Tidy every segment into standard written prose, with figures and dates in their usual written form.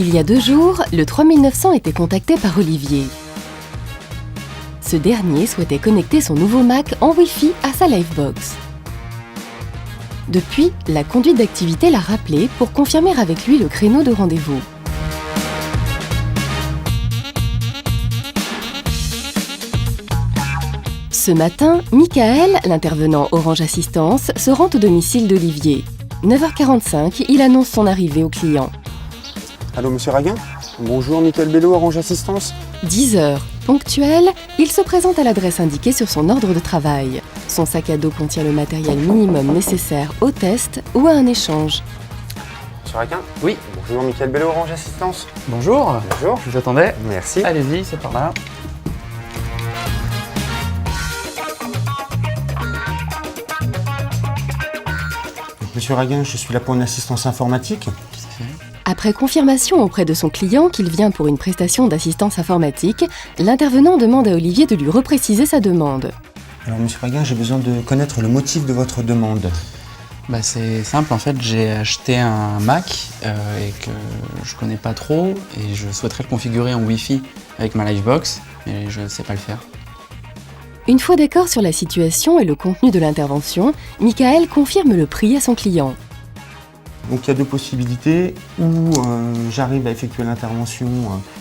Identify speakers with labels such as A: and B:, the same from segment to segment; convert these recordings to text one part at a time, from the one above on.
A: Il y a 2 jours, le 3900 était contacté par Olivier. Ce dernier souhaitait connecter son nouveau Mac en Wi-Fi à sa Livebox. Depuis, la conduite d'activité l'a rappelé pour confirmer avec lui le créneau de rendez-vous. Ce matin, Michael, l'intervenant Orange Assistance, se rend au domicile d'Olivier. 9h45, il annonce son arrivée au client.
B: Allô, monsieur Raguin? Bonjour, Michael Bello, Orange Assistance.
A: 10h, ponctuel, il se présente à l'adresse indiquée sur son ordre de travail. Son sac à dos contient le matériel minimum nécessaire au test ou à un échange.
B: Monsieur Raguin?
C: Oui.
B: Bonjour, Michael Bello, Orange Assistance.
C: Bonjour.
B: Bonjour.
C: Je vous attendais.
B: Merci.
C: Allez-y, c'est par là.
B: Monsieur Raguin, je suis là pour une assistance informatique.
A: Après confirmation auprès de son client qu'il vient pour une prestation d'assistance informatique, l'intervenant demande à Olivier de lui repréciser sa demande.
B: Alors, monsieur Raguin, j'ai besoin de connaître le motif de votre demande.
C: C'est simple, en fait, j'ai acheté un Mac et que je connais pas trop et je souhaiterais le configurer en Wi-Fi avec ma Livebox, mais je ne sais pas le faire.
A: Une fois d'accord sur la situation et le contenu de l'intervention, Michael confirme le prix à son client.
B: Donc, il y a 2 possibilités. Ou j'arrive à effectuer l'intervention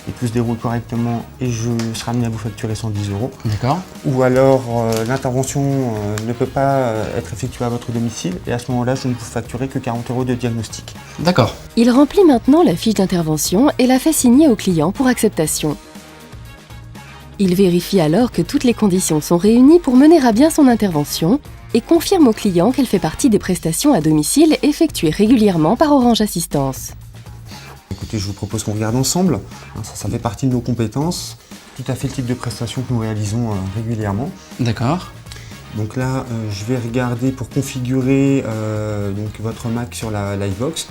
B: et tout se déroule correctement et je serai amené à vous facturer 110 €.
C: D'accord.
B: Ou alors, l'intervention ne peut pas être effectuée à votre domicile et à ce moment-là, je ne vous facturerai que 40 € de diagnostic.
C: D'accord.
A: Il remplit maintenant la fiche d'intervention et la fait signer au client pour acceptation. Il vérifie alors que toutes les conditions sont réunies pour mener à bien son intervention et confirme au client qu'elle fait partie des prestations à domicile effectuées régulièrement par Orange Assistance.
B: Écoutez, je vous propose qu'on regarde ensemble. Ça fait partie de nos compétences. Tout à fait le type de prestations que nous réalisons régulièrement.
C: D'accord.
B: Donc là, je vais regarder pour configurer donc votre Mac sur la Livebox.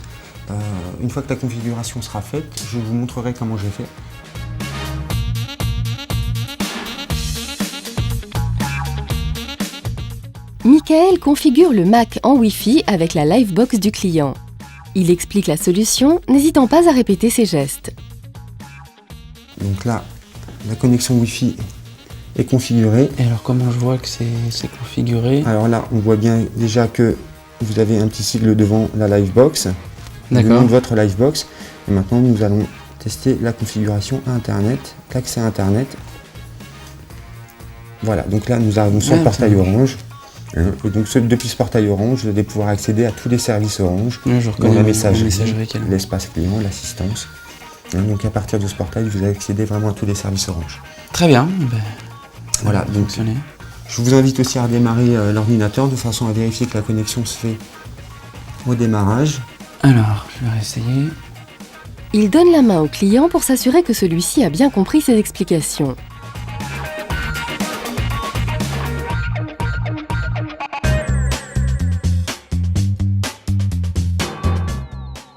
B: Une fois que la configuration sera faite, je vous montrerai comment je l'ai fait.
A: Michael configure le Mac en Wi-Fi avec la Livebox du client. Il explique la solution, n'hésitant pas à répéter ses gestes.
B: Donc là, la connexion Wi-Fi est configurée.
C: Et alors, comment je vois que c'est configuré?
B: Alors là, on voit bien déjà que vous avez un petit sigle devant la Livebox. Le nom
C: D'accord.
B: de votre Livebox. Et maintenant, nous allons tester la configuration à Internet, l'accès à Internet. Voilà, donc là, nous arrivons sur le portail Orange. Et donc, depuis ce portail Orange, vous allez pouvoir accéder à tous les services Orange,
C: Je
B: dont
C: reconnais
B: la
C: la
B: messagerie,
C: messagerie.
B: l'espace client, l'assistance. Donc, à partir de ce portail, vous allez accéder vraiment à tous les services Orange.
C: Très bien.
B: Voilà, donc
C: fonctionner.
B: je vous invite aussi à redémarrer l'ordinateur de façon à vérifier que la connexion se fait au démarrage.
C: Alors, je vais réessayer.
A: Il donne la main au client pour s'assurer que celui-ci a bien compris ses explications.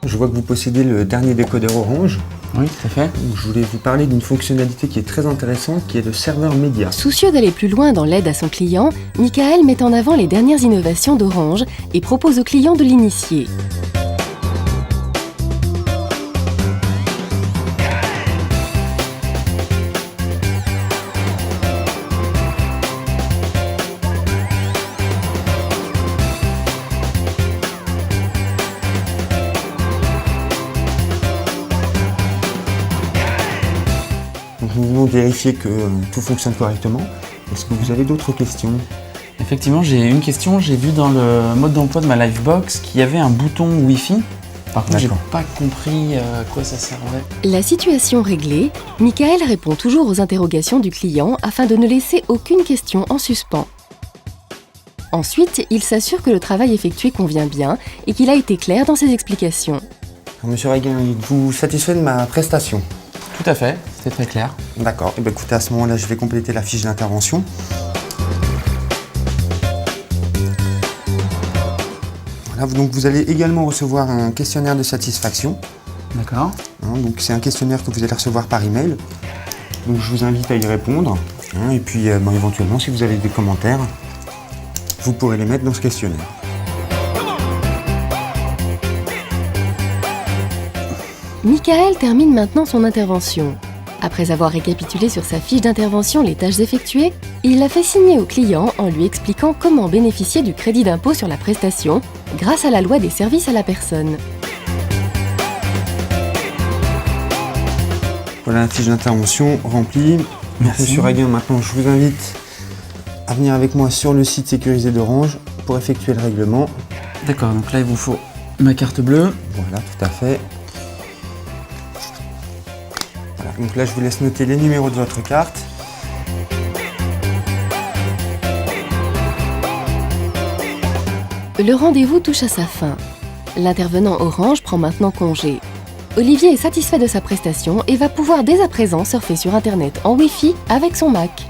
B: Je vois que vous possédez le dernier décodeur Orange.
C: Oui, tout à fait.
B: Je voulais vous parler d'une fonctionnalité qui est très intéressante, qui est le serveur média.
A: Soucieux d'aller plus loin dans l'aide à son client, Michael met en avant les dernières innovations d'Orange et propose au client de l'initier.
B: Nous venons de vérifier que tout fonctionne correctement. Est-ce que vous avez d'autres questions?
C: Effectivement, j'ai une question. J'ai vu dans le mode d'emploi de ma Livebox qu'il y avait un bouton Wi-Fi. Par contre, j'ai
B: D'accord.
C: pas compris à quoi ça servait.
A: La situation réglée, Michael répond toujours aux interrogations du client afin de ne laisser aucune question en suspens. Ensuite, il s'assure que le travail effectué convient bien et qu'il a été clair dans ses explications.
B: Alors, monsieur Raguin, êtes-vous satisfait de ma prestation?
C: Tout à fait, c'était très clair.
B: D'accord. Eh bien, écoutez, à ce moment-là, je vais compléter la fiche d'intervention. Voilà, donc vous allez également recevoir un questionnaire de satisfaction.
C: D'accord.
B: Donc c'est un questionnaire que vous allez recevoir par email. Donc je vous invite à y répondre. Et puis éventuellement, si vous avez des commentaires, vous pourrez les mettre dans ce questionnaire.
A: Michael termine maintenant son intervention. Après avoir récapitulé sur sa fiche d'intervention les tâches effectuées, il la fait signer au client en lui expliquant comment bénéficier du crédit d'impôt sur la prestation grâce à la loi des services à la personne.
B: Voilà la fiche d'intervention remplie.
C: Merci.
B: Monsieur Raguin, maintenant je vous invite à venir avec moi sur le site sécurisé d'Orange pour effectuer le règlement.
C: D'accord, donc là il vous faut ma carte bleue.
B: Voilà, tout à fait. Voilà, donc là je vous laisse noter les numéros de votre carte.
A: Le rendez-vous touche à sa fin. L'intervenant Orange prend maintenant congé. Olivier est satisfait de sa prestation et va pouvoir dès à présent surfer sur Internet en Wi-Fi avec son Mac.